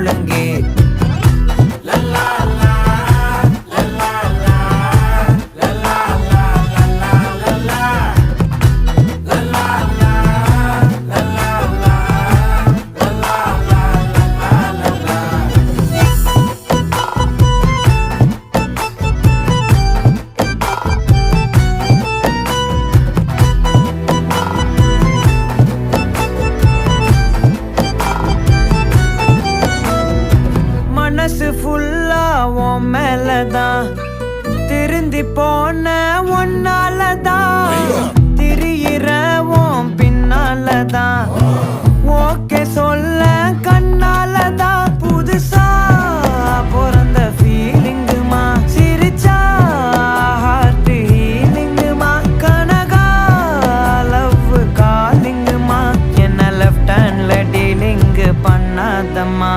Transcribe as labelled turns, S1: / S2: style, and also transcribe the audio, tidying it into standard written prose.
S1: முழங்கே. மனசு ஃபுல்லா உன் மேலதான், திருந்தி போன ஒன்னாலதான், திரியிற உன் பின்னாலதான், ஓகே சொல்ல கண்ணாலதான். புதுசா பிறந்த ஃபீலிங்குமா, சிரிச்சா ஹார்ட் ஹீலிங்குமா, கனகா லவ் காலிங்குமா, என்ன லெஃப்ட் ஹேண்ட்ல டீலிங் பண்ணாதம்மா.